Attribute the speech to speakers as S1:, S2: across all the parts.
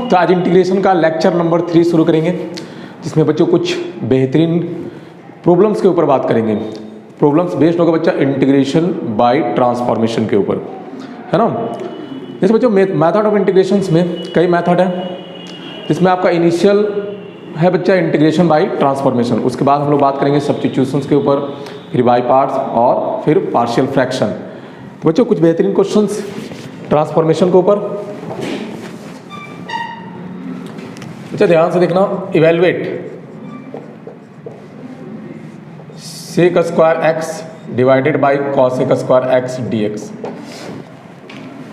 S1: तो आज इंटीग्रेशन का लेक्चर नंबर 3 शुरू करेंगे, जिसमें बच्चों कुछ बेहतरीन प्रॉब्लम्स के ऊपर बात करेंगे। प्रॉब्लम्स बेस्ड होगा बच्चा इंटीग्रेशन बाय ट्रांसफॉर्मेशन के ऊपर, है ना। जैसे बच्चों मेथड ऑफ इंटीग्रेशंस में कई मेथड है, जिसमें आपका इनिशियल है बच्चा इंटीग्रेशन बाय ट्रांसफॉर्मेशन, उसके बाद हम लोग बात करेंगे सब्स्टिट्यूशंस के ऊपर, फिर बाय पार्ट्स और फिर पार्शियल फ्रैक्शन। तो बच्चों कुछ बेहतरीन क्वेश्चंस ट्रांसफॉर्मेशन के ऊपर, अच्छा ध्यान से देखना। Evaluate sec square x divided by cosec square x dx।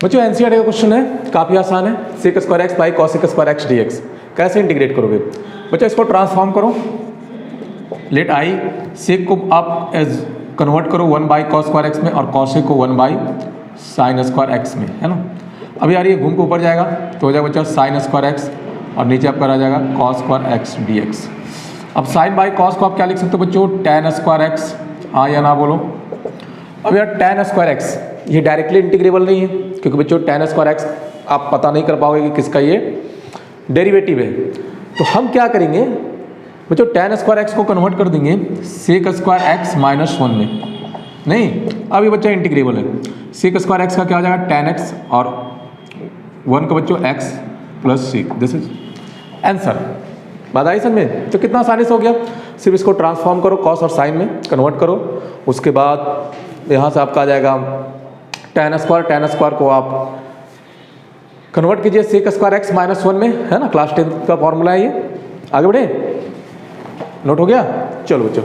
S1: बच्चों एनसीईआरटी का क्वेश्चन है, काफ़ी आसान है। Sec square x by cosec square x dx कैसे इंटीग्रेट करोगे बच्चों? इसको ट्रांसफॉर्म करो, लेट आई सेक को आप एज कन्वर्ट करो 1 बाई कॉस स्क्वायर एक्स में और कॉसेक को 1 बाई साइन स्क्वायर एक्स में, है ना। अब यार ये घूम के ऊपर जाएगा तो हो जाएगा बच्चा साइन स्क्वायर एक्स और नीचे आपका रह जाएगा कॉस स्क्वायर एक्स dx। अब साइन बाई कॉस को आप क्या लिख सकते हो बच्चों? tan स्क्वायर एक्स, हाँ या ना बोलो। अब यार tan स्क्वायर एक्स ये डायरेक्टली इंटीग्रेबल नहीं है, क्योंकि bच्चों tan स्क्वायर एक्स आप पता नहीं कर पाओगे कि किसका ये डेरिवेटिव है। तो हम क्या करेंगे बच्चों, tan स्क्वायर एक्स को कन्वर्ट कर देंगे सेक स्क्वायर एक्स -1 में। नहीं, अब ये बच्चा इंटीग्रेबल है। सेक स्क्वायर एक्स का क्या हो जाएगा? tan x और 1 का बच्चों x plus sec. This is answer. बात आई समझ में? तो कितना आसानी से हो गया। सिर्फ इसको ट्रांसफॉर्म करो, कॉस और साइन में कन्वर्ट करो, उसके बाद यहाँ से आपका आ जाएगा tan स्क्वायर को आप कन्वर्ट कीजिए सेक स्क्वायर एक्स -1 में, है ना। क्लास 10 का फॉर्मूला है ये। आगे बढ़े, नोट हो गया? चलो बच्चों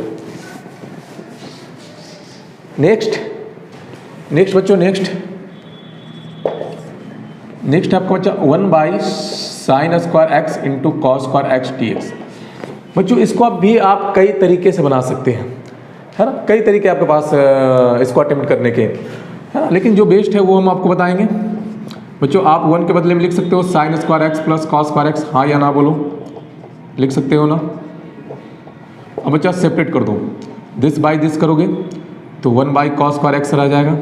S1: नेक्स्ट बच्चों नेक्स्ट आपका बच्चा 1 by sine square x into cos square x dx। बच्चों इसको आप कई तरीके से बना सकते हैं, है ना। कई तरीके आपके पास इसको अटेम्प्ट करने के, है ना। लेकिन जो बेस्ट है वो हम आपको बताएंगे। बच्चों आप 1 के बदले में लिख सकते हो sine square x plus cos square x, हाँ या ना बोलो। लिख सकते हो ना। अब बच्चा सेपरेट कर दो, दिस बाई दिस करोगे तो 1 बाई कॉस स्क्वायर एक्स रह जाएगा,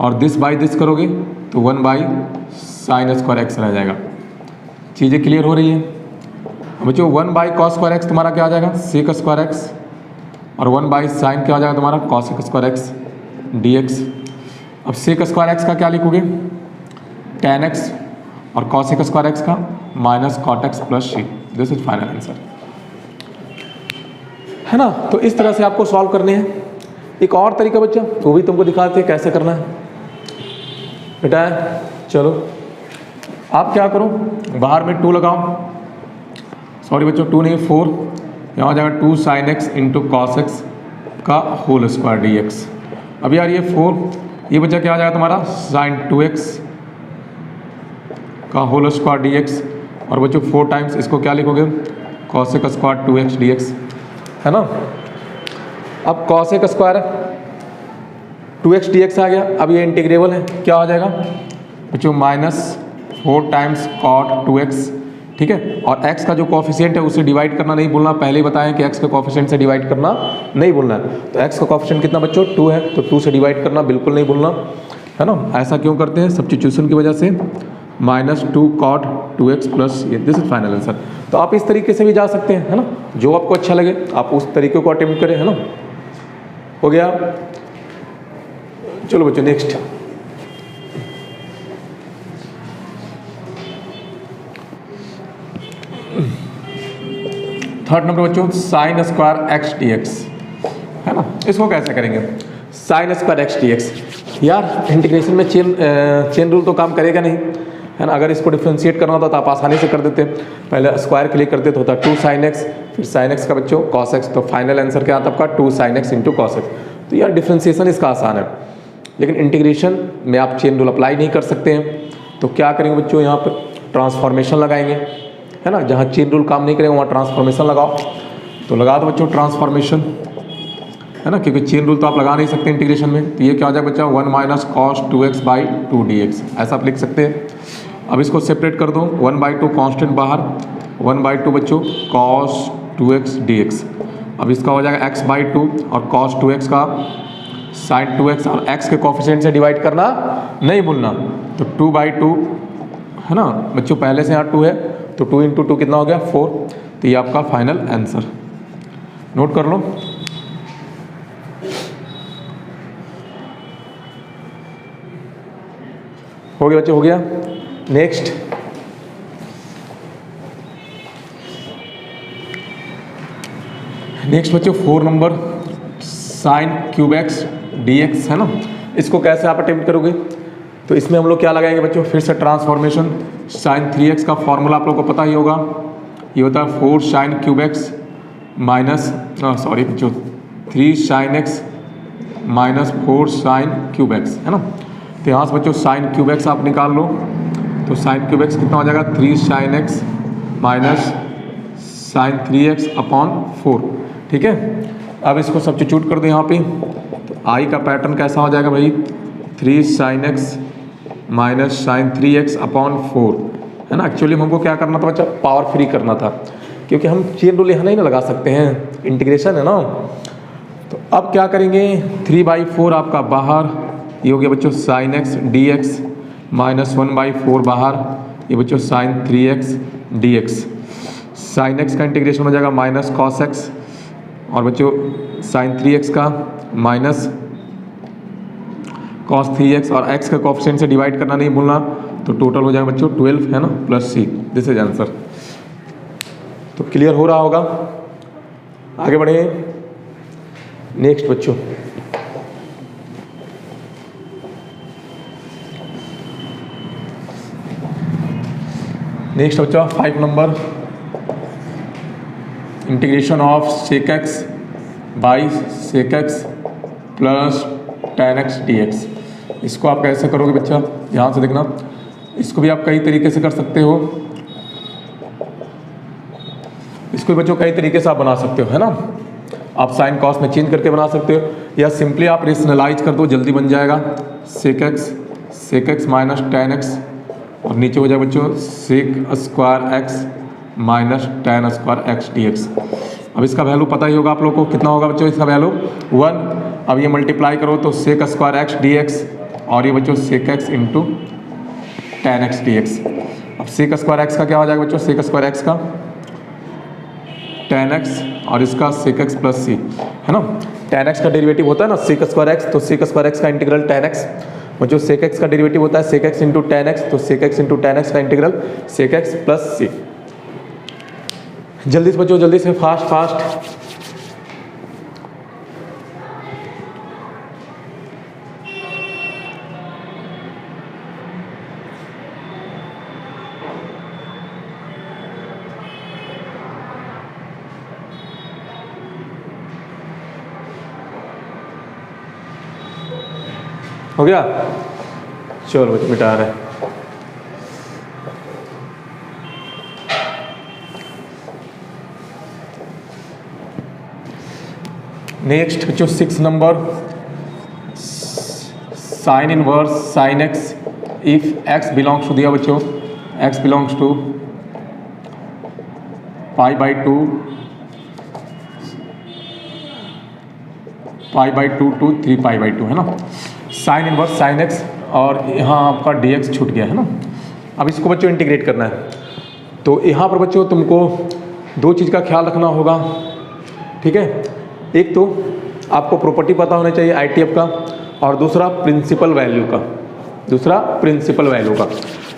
S1: और दिस बाई दिस करोगे तो 1 बाई साइन स्क्वायर एक्स रह जाएगा। चीज़ें क्लियर हो रही है बच्चों? 1 बाई कॉस स्क्वायर एक्स तुम्हारा क्या आ जाएगा? सेक स्क्वायर एक्स, और 1 बाई साइन क्या आ जाएगा तुम्हारा? Cosec square x dx। अब सेक स्क्वायर एक्स का क्या लिखोगे? tan x, और कॉसेक स्क्वायर एक्स का minus cot x plus c. This is final answer, है ना। तो इस तरह से आपको सॉल्व करने हैं। एक और तरीका बच्चा, वो भी तुमको दिखाते हैं कैसे करना है बेटा। चलो आप क्या करो, बाहर में 2 लगाओ, सॉरी बच्चों 2 नहीं 4, यहाँ हो जाएगा 2 sine x into cos x का होल स्क्वायर dx। अब यार ये 4, ये बच्चा क्या आ जाएगा तुम्हारा? साइन 2x का होल स्क्वायर dx, और बच्चों 4 टाइम्स इसको क्या लिखोगे? कॉसेक स्क्वायर 2x dx, है ना। अब कॉसेक स्क्वायर 2x dx आ गया। अब ये इंटीग्रेबल है, क्या हो जाएगा बच्चों? -4 टाइम्स कॉट 2x, ठीक है। और x का जो कॉफिशिएंट है उसे डिवाइड करना नहीं भूलना। पहले ही बताएं कि x के कॉफिशिएंट से डिवाइड करना नहीं भूलना है। तो x का कॉफिशिएंट कितना बच्चों? 2 है, तो 2 से डिवाइड करना बिल्कुल नहीं भूलना, है ना। ऐसा क्यों करते हैं? सब्स्टिट्यूशन की वजह से। -2 कॉट 2x प्लस ये। This is final answer. तो आप इस तरीके से भी जा सकते हैं, है ना। जो आपको अच्छा लगे आप उस तरीके को अटेम्प्ट करें, है ना। हो गया? चलो बच्चों नेक्स्ट। थर्ड नंबर बच्चों साइन स्क्वायर एक्स dx, है ना। इसको कैसे करेंगे? Sine square x dx। यार इंटीग्रेशन में चेन रूल तो काम करेगा नहीं, है ना। अगर इसको डिफ्रेंशिएट करना होता तो आप आसानी से कर देते। पहले स्क्वायर के लिए करते तो होता 2 साइन एक्स, फिर साइन एक्स का बच्चों कॉस एक्स। तो फाइनल आंसर क्या आता आपका? 2 sine x into cos x. तो यार डिफ्रेंशिएशन इसका आसान है, लेकिन इंटीग्रेशन में आप चेन रूल अप्लाई नहीं कर सकते हैं। तो क्या करेंगे बच्चों? यहाँ पर ट्रांसफॉर्मेशन लगाएंगे, है ना। जहाँ चेन रूल काम नहीं करेगा वहाँ ट्रांसफॉर्मेशन लगाओ। तो लगा दो बच्चों ट्रांसफॉर्मेशन, है ना, क्योंकि चेन रूल तो आप लगा नहीं सकते इंटीग्रेशन में। तो ये क्या हो जाएगा बच्चा? 1 minus cos 2x by 2 dx, ऐसा आप लिख सकते हैं। अब इसको सेपरेट कर दो, 1/2 कांस्टेंट बाहर, 1/2 बच्चों cos 2x dx। अब इसका हो जाएगा x/2 और cos 2x का sin 2x, और x के कोफिशिएंट से डिवाइड करना नहीं भूलना। तो 2/2 है ना बच्चों, पहले से यहाँ 2 है, तो 2 × 2 कितना हो गया 4। तो ये आपका फाइनल आंसर, नोट कर लो। हो गया बच्चे, हो गया। नेक्स्ट बच्चों 4 number sine cube x d x है ना, इसको कैसे आप अटेम्प्ट करोगे? तो इसमें हम लोग क्या लगाएंगे बच्चों, फिर से ट्रांसफॉर्मेशन। साइन 3x का फॉर्मूला आप लोगों को पता ही होगा, ये होता है 4 sine cube x minus sorry बच्चों 3 sine x minus 4 sine cube x है ना। तो यहाँ से बच्चों साइन क्यूब एक्स आप निकाल लो, तो साइन क्यूब एक्स कितना हो जाएगा 3 sine x minus sine 3x upon 4, ठीक है। अब इसको सब्स्टिट्यूट कर दो यहाँ पे, तो आई का पैटर्न कैसा हो जाएगा भाई 3 sine x minus sine 3x upon 4 है ना। एक्चुअली हमको क्या करना था बच्चा, पावर फ्री करना था, क्योंकि हम चेन रूल यहाँ नहीं ना लगा सकते हैं, इंटीग्रेशन है ना। तो अब क्या करेंगे 3/4 आपका बाहर, ये हो गया बच्चों sine x d x minus 1/4 बाहर, ये बच्चों sine 3x dx। Sine x का इंटीग्रेशन हो जाएगा माइनस कॉस एक्स, और बच्चों साइन 3x का माइनस कॉस 3x, और x का कोएफिशिएंट से डिवाइड करना नहीं भूलना, तो टोटल हो जाएगा बच्चों 12 है ना plus c। This is answer. तो क्लियर हो रहा होगा, आगे बढ़े। नेक्स्ट बच्चों नेक्स्ट बच्चा 5 number integration of sec x by sec x plus tan x dx। इसको आप कैसे करोगे बच्चा, ध्यान से देखना। इसको भी आप कई तरीके से कर सकते हो, इसको बच्चों कई तरीके से आप बना सकते हो है ना। आप साइन कॉस में चेंज करके बना सकते हो, या सिंपली आप रेशनलाइज कर दो, जल्दी बन जाएगा sec x minus tan x, और नीचे हो जाएगा बच्चों sec square x minus tan square x dx। अब इसका वैल्यू पता ही होगा आप लोगों को, कितना होगा बच्चों इसका वैल्यू 1। अब ये मल्टीप्लाई करो तो सेक स्क्वायर एक्स dx, और ये बच्चों sec x into tan x dx। अब सेक स्क्वायर एक्स का क्या हो जाएगा बच्चों, सेक स्क्वायर एक्स का tan x, और इसका सेक एक्स प्लस सी है ना। tan x का डेरिवेटिव होता है ना सेक स्क्वायर एक्स, तो सेक स्क्वायर एक्स का इंटीग्रल tan x, और जो सेक एक्स का डेरिवेटिव होता है sec x into tan x, तो sec x into tan x का integral sec x plus c. जल्दी से बच्चों, जल्दी से, फास्ट। हो गया, चलो बच्चे मिटा रहे हैं। नेक्स्ट बच्चों 6 number sine inverse sine x if x belongs to दिया बच्चों, x बिलोंग्स टू π/2 to 3π/2 है ना। साइन इनवर्स साइन एक्स, और यहाँ आपका dx छूट गया है ना। अब इसको बच्चों इंटीग्रेट करना है, तो यहाँ पर बच्चों तुमको 2 चीज़ का ख्याल रखना होगा, ठीक है। एक तो आपको प्रॉपर्टी पता होना चाहिए ITF का, और दूसरा प्रिंसिपल वैल्यू का,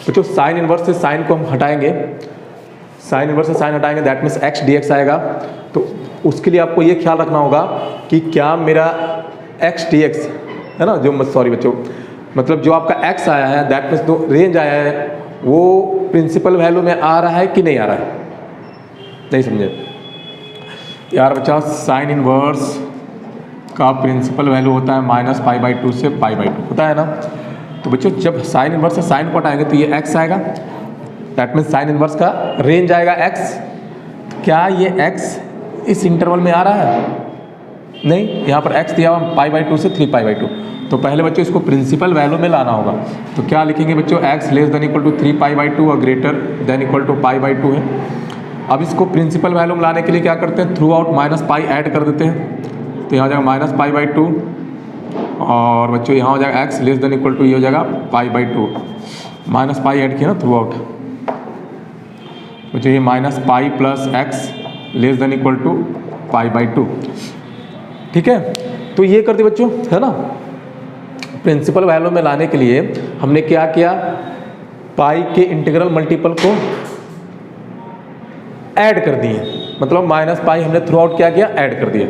S1: बच्चों साइन इनवर्स से साइन को हम हटाएंगे, साइन इनवर्स से साइन हटाएंगे, दैट मीन्स x dx आएगा। तो उसके लिए आपको ये ख्याल रखना होगा कि क्या मेरा x dx है ना, जो सॉरी बच्चों मतलब जो आपका x आया है, दैट मीन्स जो रेंज आया है वो प्रिंसिपल वैल्यू में आ रहा है कि नहीं आ रहा है। नहीं समझे यार बच्चा, साइन इनवर्स का प्रिंसिपल वैल्यू होता है -π/2 से π/2 होता है ना। तो बच्चों जब साइन इनवर्स से साइन को हटाएंगे तो ये x आएगा, दैट मीन्स साइन इनवर्स का रेंज आएगा x। क्या ये x इस इंटरवल में आ रहा है? नहीं, यहाँ पर x दिया हुआ π/2 से 3π/2। तो पहले बच्चों इसको प्रिंसिपल वैल्यू में लाना होगा, तो क्या लिखेंगे बच्चों, x less than equal to 3π/2 और ग्रेटर देन इक्वल टू π/2 है। अब इसको प्रिंसिपल वैल्यू में लाने के लिए क्या करते हैं, थ्रू आउट -π ऐड कर देते हैं, तो यहाँ हो जाएगा -π/2, और बच्चों यहाँ हो जाएगा x less than equal to, ये हो जाएगा π/2, -π ऐड किया ना थ्रू आउट, बच्चों ये minus pi plus x less than equal to pi by 2। ठीक है, तो ये कर दिए बच्चों, है ना। प्रिंसिपल वैल्यू में लाने के लिए हमने क्या किया, पाई के इंटीग्रल मल्टीपल को ऐड कर दिए, मतलब माइनस पाई हमने थ्रू आउट क्या किया, ऐड कर दिया।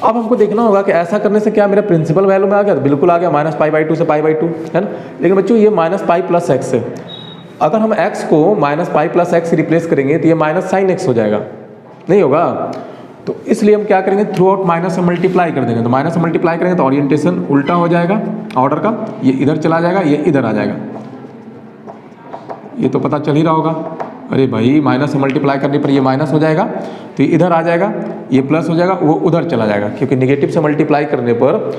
S1: अब हमको देखना होगा कि ऐसा करने से क्या मेरा प्रिंसिपल वैल्यू में आ गया, बिल्कुल आ गया, माइनस पाई बाई 2 से पाई बाई 2, है ना। लेकिन बच्चों ये माइनस पाई प्लस एक्स है, अगर हम x को minus pi plus x replace करेंगे तो ये माइनस साइन एक्स हो जाएगा, नहीं होगा। तो इसलिए हम क्या करेंगे, थ्रू आउट माइनस से मल्टीप्लाई कर देंगे। तो माइनस से मल्टीप्लाई करेंगे तो ओरिएंटेशन उल्टा हो जाएगा ऑर्डर का, ये इधर चला जाएगा, ये इधर आ जाएगा। ये तो पता चल ही रहा होगा, अरे भाई माइनस से मल्टीप्लाई करने पर ये माइनस हो जाएगा, तो ये इधर आ जाएगा, ये प्लस हो जाएगा, वो उधर चला जाएगा, क्योंकि निगेटिव से मल्टीप्लाई करने पर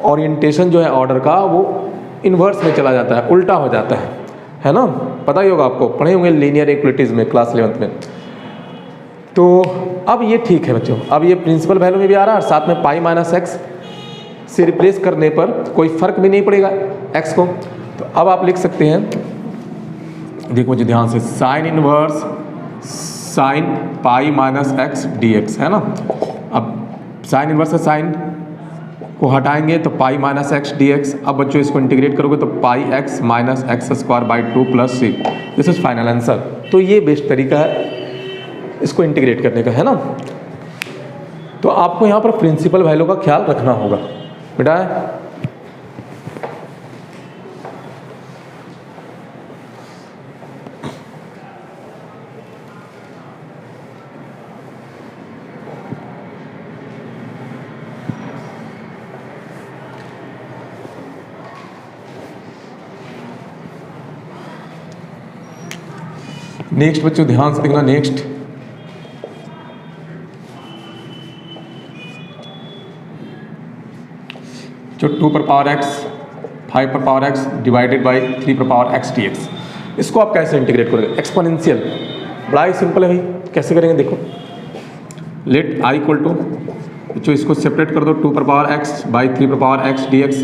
S1: ओरिएंटेशन जो है ऑर्डर का वो इन्वर्स में चला जाता है, उल्टा हो जाता है ना। पता ही होगा, आपको पढ़े होंगे लीनियर इक्वलिटीज़ में क्लास 11th में। तो अब ये ठीक है बच्चों, अब ये प्रिंसिपल वैल्यू में भी आ रहा है और साथ में पाई माइनस एक्स से रिप्लेस करने पर कोई फर्क भी नहीं पड़ेगा एक्स को। तो अब आप लिख सकते हैं, देखो मुझे ध्यान से, sign inverse sine pi minus x d x, है ना। अब साइन इनवर्स से साइन को हटाएंगे तो pi minus x d x. अब बच्चों इसको इंटीग्रेट करोगे तो pi x minus x square by 2 plus c, this is final answer. तो ये बेस्ट तरीका है इसको इंटीग्रेट करने का, है ना। तो आपको यहाँ पर प्रिंसिपल वैल्यू का ख्याल रखना होगा बेटा। नेक्स्ट बच्चों ध्यान से देखना, नेक्स्ट जो 2 पर पावर एक्स 5 पर पावर एक्स डिवाइडेड बाई 3 पर पावर एक्स डी एक्स, इसको आप कैसे इंटीग्रेट करोगे, एक्सपोनेंशियल। बड़ा ही सिंपल है भाई, कैसे करेंगे देखो। लेट आई इक्वल टू, जो इसको सेपरेट कर दो, 2 पर पावर एक्स बाई 3 पर power x d x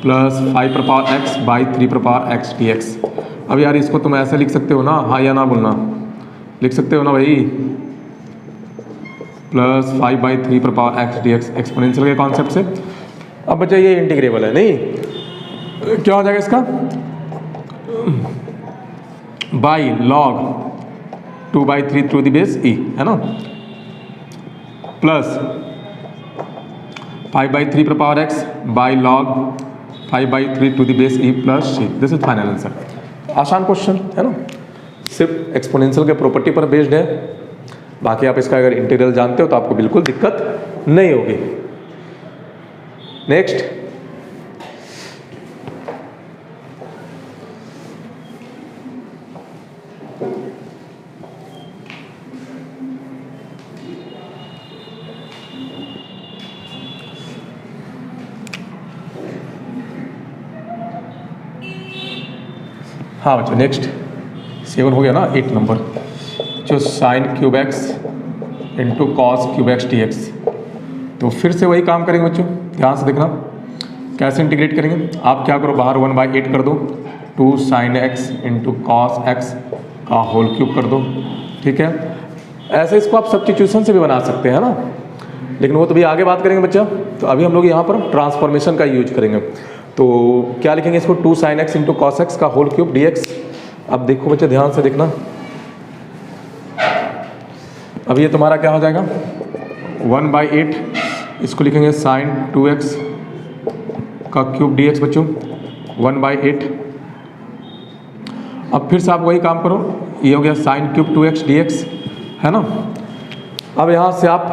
S1: plus 5 पर पावर एक्स बाई 3 पर पावर एक्स डी एक्स। अब यार इसको तुम ऐसे लिख सकते हो ना, हाँ या ना बोलना, लिख सकते हो ना भाई, प्लस 5 बाई 3 पर power x d x exponential के कॉन्सेप्ट से। अब बच्चा ये इंटीग्रेबल है, नहीं क्या हो जाएगा इसका, by log 2 by 3 to the base e, है ना, प्लस 5 बाई 3 पर power x by log 5 by 3 to the base e plus c, this is final answer. आसान क्वेश्चन है ना, सिर्फ एक्सपोनेंशियल के प्रॉपर्टी पर बेस्ड है। बाकी आप इसका अगर इंटीग्रल जानते हो तो आपको बिल्कुल दिक्कत नहीं होगी। नेक्स्ट, हाँ बच्चों नेक्स्ट 7 हो गया ना, 8 नंबर, जो sine cube x into cos cube x d x. तो फिर से वही काम करेंगे बच्चों, ध्यान से देखना कैसे इंटीग्रेट करेंगे। आप क्या करो, बाहर 1/8 कर दो, 2 sine x into cos x का होल क्यूब कर दो, ठीक है। ऐसे इसको आप सब्स्टिट्यूशन से भी बना सकते हैं ना, लेकिन वो तो भी आगे बात करेंगे बच्चा। तो अभी हम लोग यहाँ पर ट्रांसफॉर्मेशन का यूज करेंगे। तो क्या लिखेंगे इसको, 2 sine x into cos x का होल क्यूब डी एक्स। अब देखो बच्चा ध्यान से देखना, अब ये तुम्हारा क्या हो जाएगा, 1/8, इसको लिखेंगे साइन 2x का क्यूब डी एक्स बच्चों, 1/8। अब फिर से आप वही काम करो, ये हो गया sine cube 2x D x, है ना। अब यहाँ से आप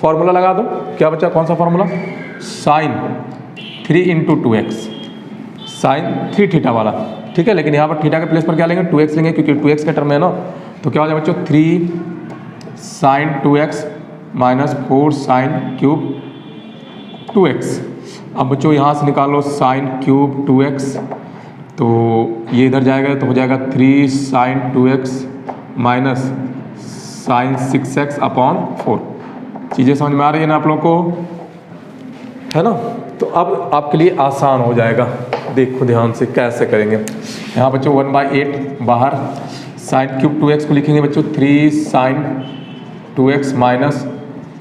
S1: फॉर्मूला लगा दो, क्या बच्चा, कौन सा formula, sine 3 into 2x, sine 3 theta वाला, ठीक है। लेकिन यहाँ पर थीटा के प्लेस पर क्या लेंगे, 2x लेंगे, क्योंकि 2x के टर्म में है ना। तो क्या हो जाएगा बच्चों, 3 sine 2x minus 4 sine cube 2x। अब बच्चों यहाँ से निकालो साइन क्यूब 2x, तो ये इधर जाएगा तो हो जाएगा 3 sine 2x minus sine 6x upon 4। चीज़ें समझ में आ रही है ना आप लोग को, है ना। तो अब आपके लिए आसान हो जाएगा, देखो ध्यान से कैसे करेंगे। यहाँ बच्चों 1/8 बाहर, साइन क्यूब 2x को लिखेंगे बच्चों 3 sine 2x minus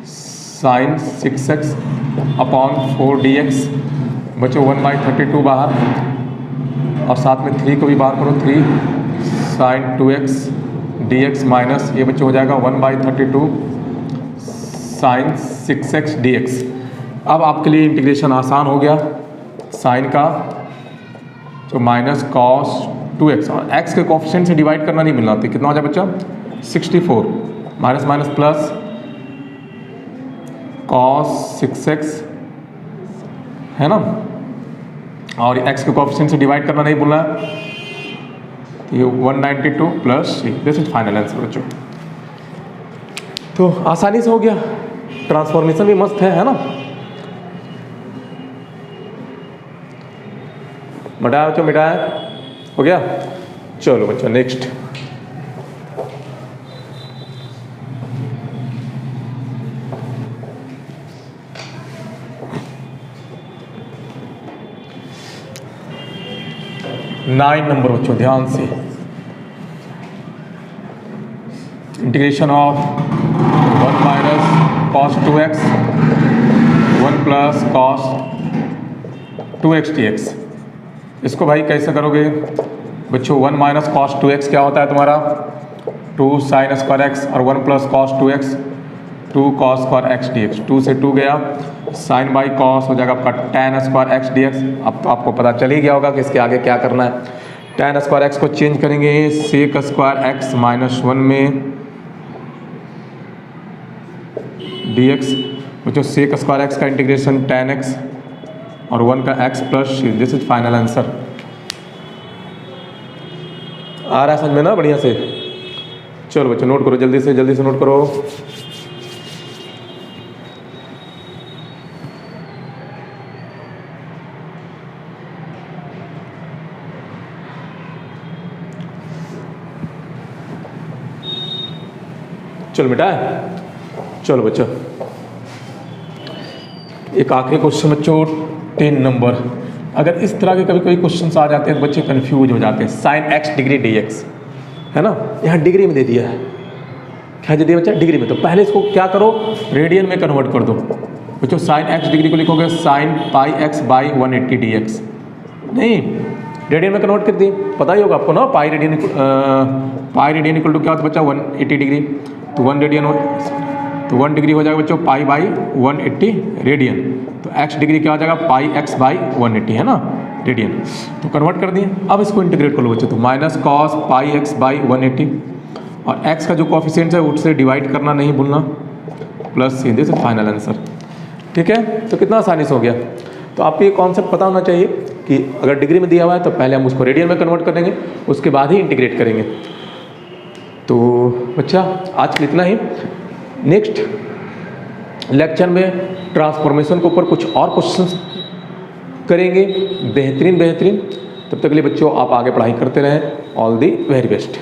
S1: sine 6x upon 4 dx बच्चों 1/32 बाहर, और साथ में 3 को भी बाहर करो, 3 साइन 2x dx माइनस ये बच्चों हो जाएगा 1/32 साइन 6x dx। अब आपके लिए इंटीग्रेशन आसान हो गया, साइन का जो माइनस कॉस 2x और x के कोफिशिएंट से डिवाइड करना नहीं मिलना, तो कितना हो जाए बच्चा 64 minus minus plus cos 6x है ना, और x के कोफिशिएंट से डिवाइड करना नहीं भूलना, ये 192 plus this is final answer बच्चों। तो आसानी से हो गया, ट्रांसफॉर्मेशन भी मस्त है ना। मिटाया बच्चों, मिटाया हो गया। चलो बच्चों नेक्स्ट, नाइन नंबर बच्चों ध्यान से, integration of 1 minus cos 2x 1 plus cos 2x dx। इसको भाई कैसे करोगे बच्चों, 1 माइनस कॉस 2x क्या होता है तुम्हारा 2 साइन स्क्वायर x और 1 plus cos 2x 2 cos square x dx। 2 से 2 गया, साइन बाई कॉस हो जाएगा आपका tan स्क्वायर x dx। अब तो आपको पता चल ही गया होगा कि इसके आगे क्या करना है। tan स्क्वायर x को चेंज करेंगे सेक स्क्वायर x माइनस 1 में dx बच्चों, सेक स्क्वायर x का इंटीग्रेशन tan x और 1 का x plus this is final answer. आ रहा है समझ में ना बढ़िया से। चलो बच्चों नोट करो, जल्दी से नोट करो। चलो बेटा, चलो बच्चों एक आखिरी क्वेश्चन बच्चों 10 नंबर। अगर इस तरह के कभी क्वेश्चंस आ जाते हैं तो बच्चे कंफ्यूज हो जाते हैं। साइन x डिग्री dx है ना, यहाँ डिग्री में दे दिया है, क्या दे दिया बच्चा डिग्री में, तो पहले इसको क्या करो रेडियन में कन्वर्ट कर दो बच्चों। साइन x डिग्री को लिखोगे sine pi x by 180 dx, नहीं रेडियन में कन्वर्ट कर दी, पता ही होगा आपको ना, पाई रेडियन इक्वल टू क्या होता है बच्चा 180 डिग्री, तो 1 रेडियन हो तो 1 डिग्री हो जाएगा बच्चों पाई बाई 180 रेडियन, तो x डिग्री क्या हो जाएगा पाई x बाई 180 है ना रेडियन, तो कन्वर्ट कर दिए। अब इसको इंटीग्रेट कर लो बच्चों, तो minus cos pi x by 180 और x का जो कॉफिशिएंट है उससे डिवाइड करना नहीं भूलना, प्लस सीधे से फाइनल आंसर। ठीक है, तो कितना आसानी से हो गया। तो आपको ये कॉन्सेप्ट पता होना चाहिए कि अगर डिग्री में दिया हुआ है तो पहले हम उसको रेडियन में कन्वर्ट करेंगे, उसके बाद ही इंटीग्रेट करेंगे। तो बच्चा आज के इतना ही, नेक्स्ट लेक्चर में ट्रांसफॉर्मेशन के ऊपर कुछ और क्वेश्चंस करेंगे बेहतरीन। तब तक के लिए बच्चों आप आगे पढ़ाई करते रहें। All the very best.